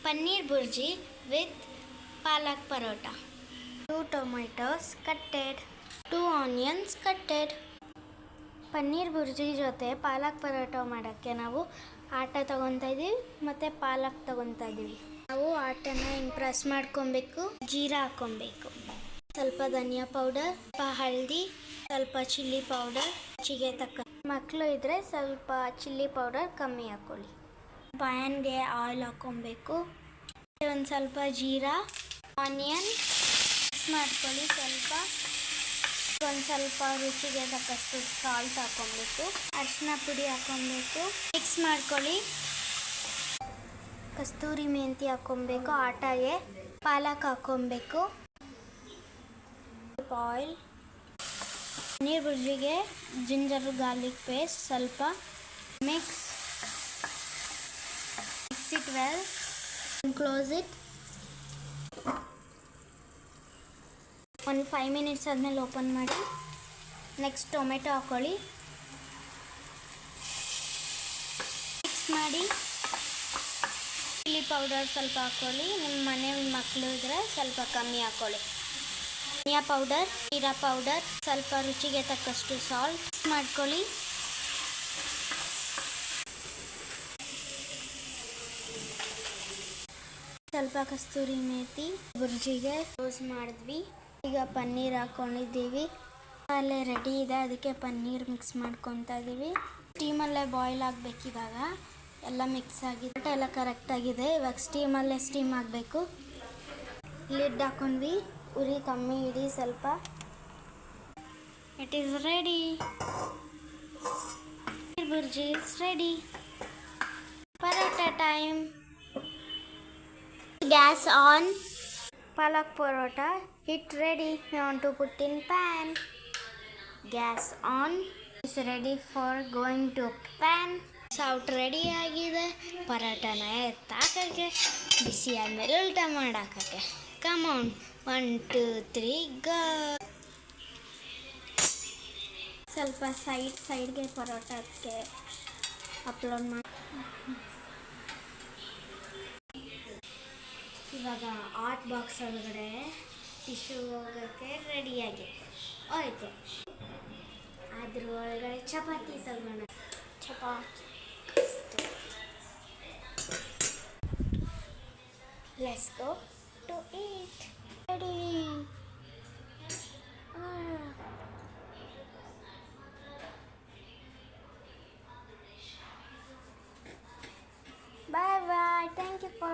paneer burji with palak parota, 2 tomatoes cutted, 2 onions cutted. Paneer bhurji ಜೊತೆ ಪಾಲಕ್ ಪರೋಟ ಮಾಡೋಕ್ಕೆ ನಾವು ಆಟ ತೊಗೊತಾ ಇದ್ದೀವಿ ಮತ್ತು ಪಾಲಕ್ ತೊಗೊತಾ ಇದ್ದೀವಿ. ನಾವು ಆಟನ ಹಿಂಗೆ ಪ್ರೆಸ್ ಮಾಡ್ಕೊಬೇಕು, ಜೀರಾ ಹಾಕ್ಕೊಬೇಕು, ಸ್ವಲ್ಪ ಧನಿಯಾ ಪೌಡರ್, ಸ್ವಲ್ಪ ಹಳದಿ, ಸ್ವಲ್ಪ ಚಿಲ್ಲಿ ಪೌಡರ್, ರುಚಿಗೆ ತಕ್ಕ. ಮಕ್ಕಳು ಇದ್ದರೆ ಸ್ವಲ್ಪ ಚಿಲ್ಲಿ ಪೌಡರ್ ಕಮ್ಮಿ ಹಾಕ್ಕೊಳ್ಳಿ. ಪ್ಯಾನ್ಗೆ ಆಯಿಲ್ ಹಾಕ್ಕೊಬೇಕು, ಒಂದು ಸ್ವಲ್ಪ ಜೀರಾ, ಆನಿಯನ್ ಮಿಕ್ಸ್ ಮಾಡ್ಕೊಳ್ಳಿ. ಒಂದು ಸ್ವಲ್ಪ ರುಚಿಗೆ ತಕ್ಕಷ್ಟು ಸಾಲ್ಟ್ ಹಾಕ್ಕೊಬೇಕು, ಅರಿಶಿನ ಪುಡಿ ಹಾಕ್ಕೊಬೇಕು, ಮಿಕ್ಸ್ ಮಾಡ್ಕೊಳ್ಳಿ. ಕಸ್ತೂರಿ ಮೆಂತಿ ಹಾಕ್ಕೊಬೇಕು, ಆಟಾಗೆ ಪಾಲಕ್ ಹಾಕ್ಕೊಬೇಕು, ಆಯಿಲ್, ಪನ್ನೀರ್ ಬುರ್ಜಿಗೆ ಜಿಂಜರ್ ಗಾರ್ಲಿಕ್ ಪೇಸ್ಟ್ ಸ್ವಲ್ಪ mix it well, close it. ಒಂದು 5 ಮಿನಿಟ್ಸ್ ಆದಮೇಲೆ ಓಪನ್ ಮಾಡಿ. ನೆಕ್ಸ್ಟ್ ಟೊಮೆಟೊ ಹಾಕ್ಕೊಳ್ಳಿ, ಮಿಕ್ಸ್ ಮಾಡಿ. ಚಿಲ್ಲಿ ಪೌಡರ್ ಸ್ವಲ್ಪ ಹಾಕ್ಕೊಳ್ಳಿ, ನಿಮ್ಮ ಮನೆ ಮಕ್ಕಳು ಇದ್ದರೆ ಸ್ವಲ್ಪ ಕಮ್ಮಿ ಹಾಕ್ಕೊಳ್ಳಿ. ಧನಿಯಾ ಪೌಡರ್, ಜೀರಾ ಪೌಡರ್, ಸ್ವಲ್ಪ ರುಚಿಗೆ ತಕ್ಕಷ್ಟು ಸಾಲ್ಟ್ ಮಿಕ್ಸ್ ಮಾಡ್ಕೊಳ್ಳಿ. ಸ್ವಲ್ಪ ಕಸ್ತೂರಿ ಮೇಥಿ. ಬುರ್ಜಿಗೆ ಯೂಸ್ ಮಾಡಿದ್ವಿ. ಈಗ ಪನ್ನೀರ್ ಹಾಕ್ಕೊಂಡಿದ್ದೀವಿ, ಅಲ್ಲೇ ರೆಡಿ ಇದೆ. ಅದಕ್ಕೆ ಪನ್ನೀರ್ ಮಿಕ್ಸ್ ಮಾಡ್ಕೊತಾ ಇದ್ದೀವಿ. ಸ್ಟೀಮಲ್ಲೇ ಬಾಯ್ಲ್ ಆಗಬೇಕು. ಇವಾಗ ಎಲ್ಲ ಮಿಕ್ಸ್ ಆಗಿದೆ, ಎಲ್ಲ ಕರೆಕ್ಟಾಗಿದೆ. ಇವಾಗ ಸ್ಟೀಮ್ ಆಗಬೇಕು. ಲಿಡ್ ಹಾಕ್ಕೊಂಡ್ವಿ, ಉರಿ ಕಮ್ಮಿ ಇಡಿ ಸ್ವಲ್ಪ. It is ready, bhurji is ready. Parota time. Gas on. Palak parota, it ready. We want to put in pan. Gas on. It's ready for going to pan. Out ready ಆಗಿದೆ. ಪರೋಟಾನ ಎತ್ತಾಕಕ್ಕೆ, ಬಿಸಿ ಆದಮೇಲೆ ಉಲ್ಟಾ ಮಾಡಾಕಕ್ಕೆ. ಕಮ್ ಆನ್, 1 2 3 ಗೋ. ಸ್ವಲ್ಪ ಸೈಡ್ಗೆ ಪರೋಟಕ್ಕೆ upload ಮಾಡಿ. ಇವಾಗ hot box ಒಳಗಡೆ tissue ಹೋಗೋಕ್ಕೆ ರೆಡಿಯಾಗಿ ಆಯಿತು. ಅದ್ರ ಒಳಗಡೆ ಚಪಾತಿ ತಗೋಣ. Let's go to eat. Ready. Bye bye. Thank you for